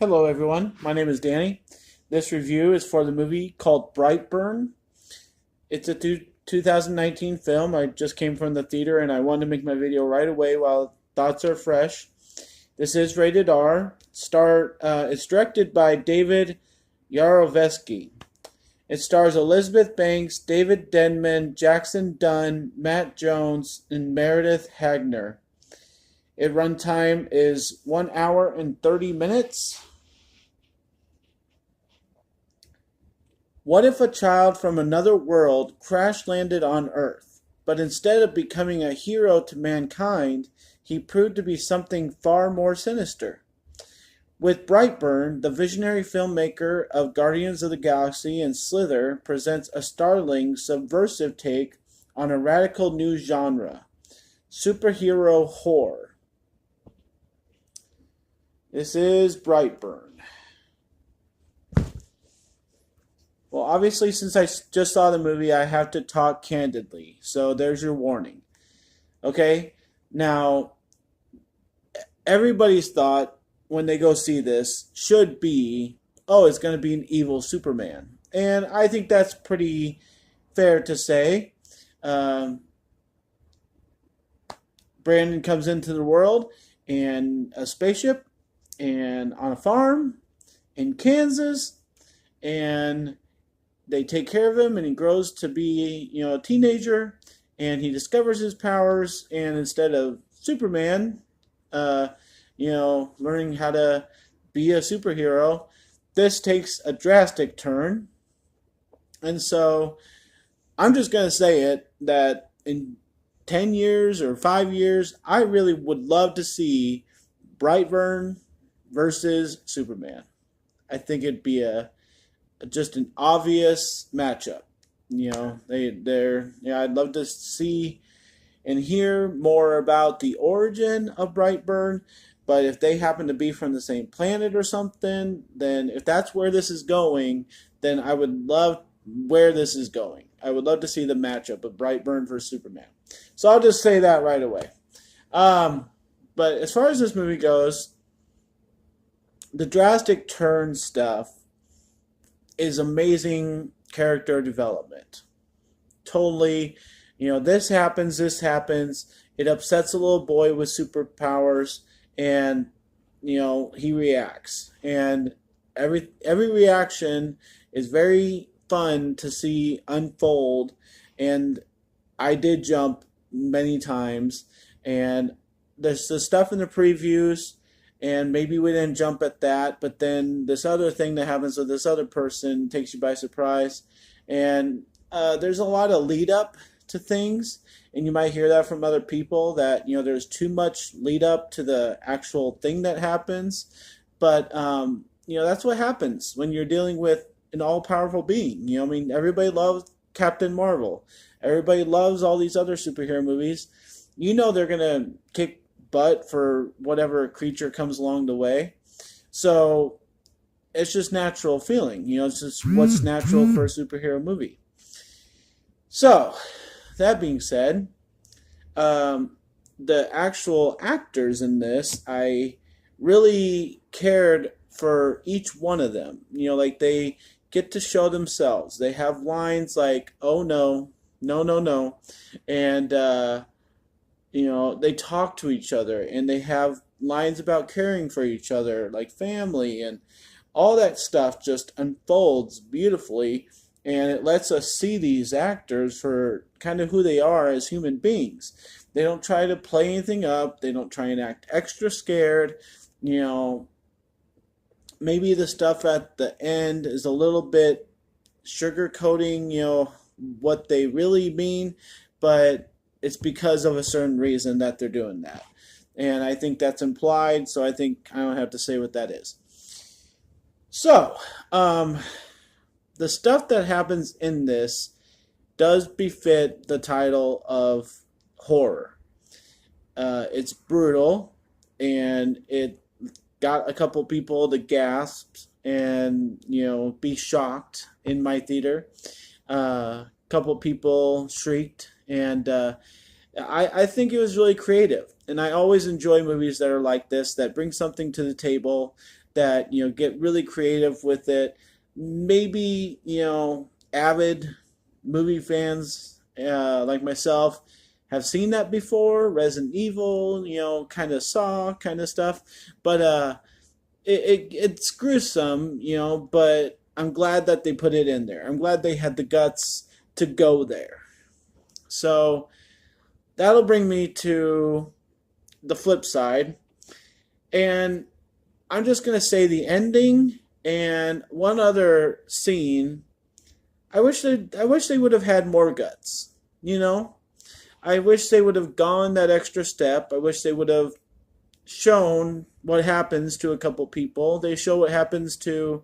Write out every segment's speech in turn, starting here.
Hello, everyone. My name is Danny. This review is for the movie called Brightburn. It's a 2019 film. I just came from the theater and I wanted to make my video right away while thoughts are fresh. This is rated R. It's directed by David Yarovesky. It stars Elizabeth Banks, David Denman, Jackson Dunn, Matt Jones, and Meredith Hagner. Its runtime is 1 hour and 30 minutes. What if a child from another world crash landed on Earth, but instead of becoming a hero to mankind, he proved to be something far more sinister? With Brightburn, the visionary filmmaker of Guardians of the Galaxy and Slither presents a startling, subversive take on a radical new genre, superhero horror. This is Brightburn. Well, obviously, since I just saw the movie, I have to talk candidly. So there's your warning. Okay? Now, everybody's thought when they go see this should be, oh, it's going to be an evil Superman. And I think that's pretty fair to say. Brandon comes into the world in a spaceship and on a farm in Kansas, and they take care of him, and he grows to be, a teenager, and he discovers his powers, and instead of Superman, learning how to be a superhero, this takes a drastic turn. And so I'm just going to say it, that in 10 years or 5 years, I really would love to see Brightburn versus Superman. I think it'd be just an obvious matchup. I'd love to see and hear more about the origin of Brightburn, but if they happen to be from the same planet or something, then if that's where this is going, then I would love where this is going. I would love to see the matchup of Brightburn versus Superman. So I'll just say that right away. But as far as this movie goes, the drastic turn stuff is amazing character development. Totally, this happens, it upsets a little boy with superpowers, and, he reacts. And every reaction is very fun to see unfold, and I did jump many times, and there's the stuff in the previews, and maybe we didn't jump at that, but then this other thing that happens with this other person takes you by surprise. And there's a lot of lead up to things, and you might hear that from other people that, there's too much lead up to the actual thing that happens. But, that's what happens when you're dealing with an all-powerful being. Everybody loves Captain Marvel. Everybody loves all these other superhero movies. They're going to kick butt for whatever creature comes along the way. So it's just natural feeling. It's just what's natural for a superhero movie. So that being said, the actual actors in this, I really cared for each one of them. They get to show themselves. They have lines like, oh no, no, no, no. And, they talk to each other, and they have lines about caring for each other, like family, and all that stuff just unfolds beautifully, and it lets us see these actors for kind of who they are as human beings. They don't try to play anything up. They don't try and act extra scared. Maybe the stuff at the end is a little bit sugarcoating, what they really mean, but it's because of a certain reason that they're doing that. And I think that's implied, so I think I don't have to say what that is. So, the stuff that happens in this does befit the title of horror. It's brutal, and it got a couple people to gasp and, be shocked in my theater. A couple people shrieked, and I think it was really creative. And I always enjoy movies that are like this, that bring something to the table, that get really creative with it. Maybe avid movie fans like myself have seen that before. Resident Evil, kind of Saw kind of stuff, but it's gruesome, but I'm glad that they put it in there. I'm glad they had the guts to go there. So that'll bring me to the flip side. And I'm just going to say the ending and one other scene. I wish they would have had more guts. I wish they would have gone that extra step. I wish they would have shown what happens to a couple people. They show what happens to,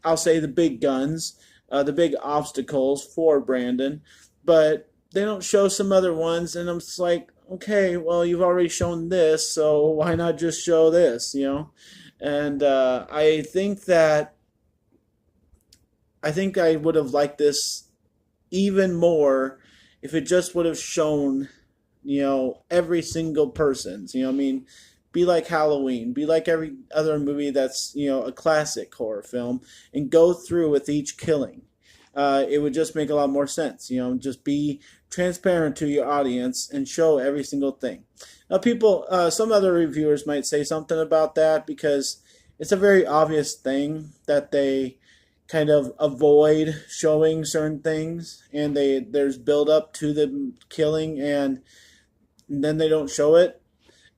I'll say, the big guns, the big obstacles for Brandon, but they don't show some other ones, and I'm just like, okay, well, you've already shown this, so why not just show this? And I think I would have liked this even more if it just would have shown, every single person's. I mean, be like Halloween, be like every other movie that's a classic horror film, and go through with each killing. It would just make a lot more sense. Just be transparent to your audience and show every single thing. Now, some other reviewers might say something about that because it's a very obvious thing that they kind of avoid showing certain things, and there's build up to the killing, and then they don't show it.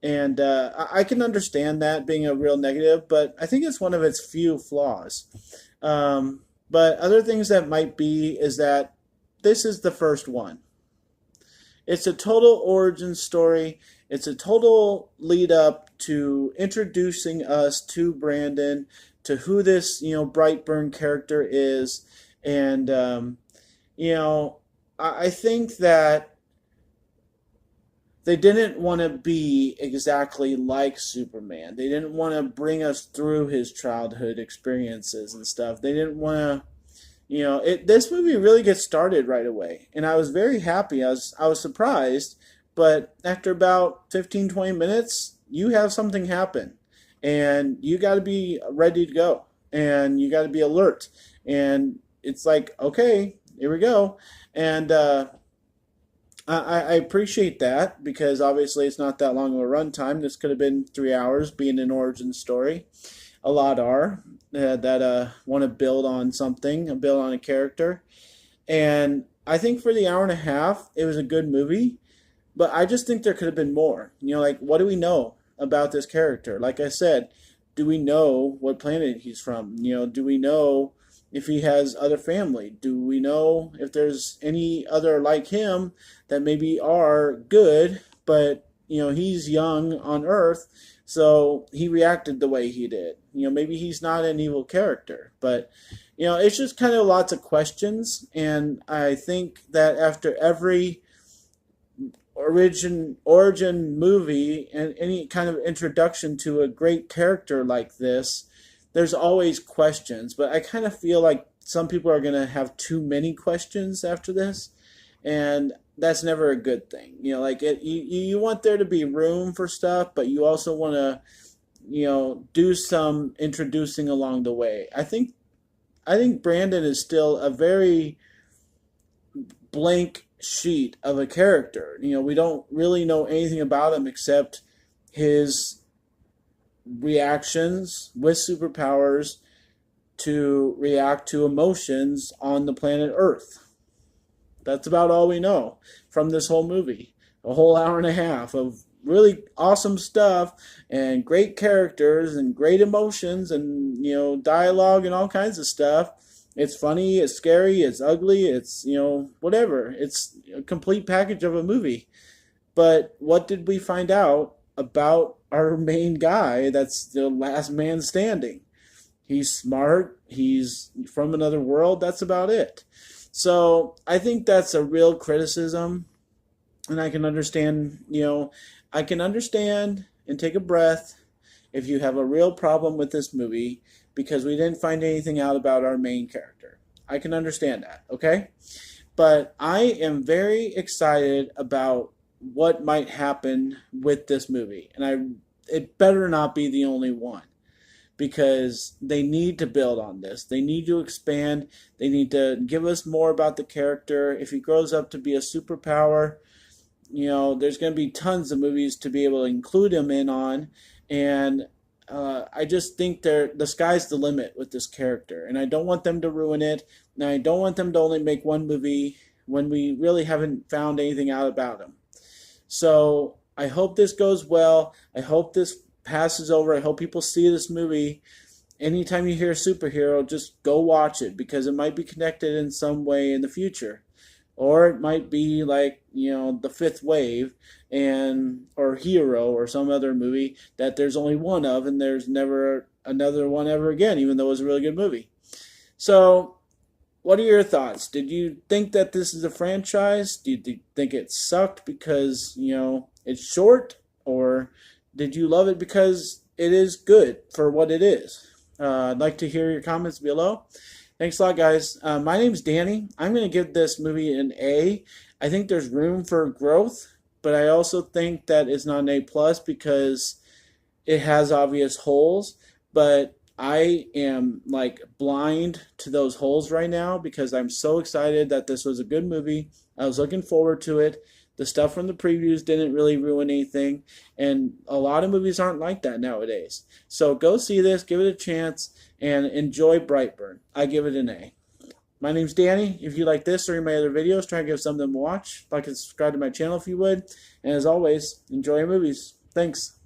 And I can understand that being a real negative, but I think it's one of its few flaws. But other things that might be is that this is the first one. It's a total origin story. It's a total lead up to introducing us to Brandon, to who this Brightburn character is, and I think that they didn't want to be exactly like Superman. They didn't want to bring us through his childhood experiences and stuff. They didn't want to, this movie really gets started right away. And I was very happy. I was surprised. But after about 15, 20 minutes, you have something happen. And you got to be ready to go. And you got to be alert. And it's like, okay, here we go. And I appreciate that because obviously it's not that long of a runtime. This could have been 3 hours, being an origin story. A lot are that want to build on something, build on a character. And I think for the hour and a half, it was a good movie. But I just think there could have been more. Like, what do we know about this character? Like I said, do we know what planet he's from? Do we know if he has other family? Do we know if there's any other like him that maybe are good, but he's young on Earth, so he reacted the way he did. Maybe he's not an evil character, but it's just kind of lots of questions, and I think that after every origin movie and any kind of introduction to a great character like this, there's always questions, but I kind of feel like some people are going to have too many questions after this, and that's never a good thing. You want there to be room for stuff, but you also want to, do some introducing along the way. I think Brandon is still a very blank sheet of a character. We don't really know anything about him except his reactions with superpowers to react to emotions on the planet Earth. That's about all we know from this whole movie. A whole hour and a half of really awesome stuff and great characters and great emotions and dialogue and all kinds of stuff. It's funny, it's scary, it's ugly, it's whatever. It's a complete package of a movie. But what did we find out about our main guy that's the last man standing? He's smart, he's from another world, that's about it. So I think that's a real criticism, and I can understand, and take a breath if you have a real problem with this movie because we didn't find anything out about our main character. I can understand that, okay? But I am very excited about what might happen with this movie, and it better not be the only one, because they need to build on this. They need to expand. They need to give us more about the character. If he grows up to be a superpower, there's going to be tons of movies to be able to include him in on. And I just think the sky's the limit with this character. And I don't want them to ruin it. And I don't want them to only make one movie when we really haven't found anything out about him. So I hope this goes well. I hope this passes over. I hope people see this movie. Anytime you hear superhero, just go watch it because it might be connected in some way in the future. Or it might be like, the Fifth Wave or Hero or some other movie that there's only one of and there's never another one ever again, even though it was a really good movie. So what are your thoughts? Did you think that this is a franchise? Do you think it sucked because, it's short? Or did you love it because it is good for what it is? I'd like to hear your comments below. Thanks a lot, guys. My name's Danny. I'm going to give this movie an A. I think there's room for growth, but I also think that it's not an A+ because it has obvious holes. But I am like blind to those holes right now because I'm so excited that this was a good movie. I was looking forward to it. The stuff from the previews didn't really ruin anything, and a lot of movies aren't like that nowadays. So go see this, give it a chance, and enjoy Brightburn. I give it an A. My name's Danny. If you like this or any of my other videos, try and give something to watch. Like and subscribe to my channel if you would. And as always, enjoy your movies. Thanks.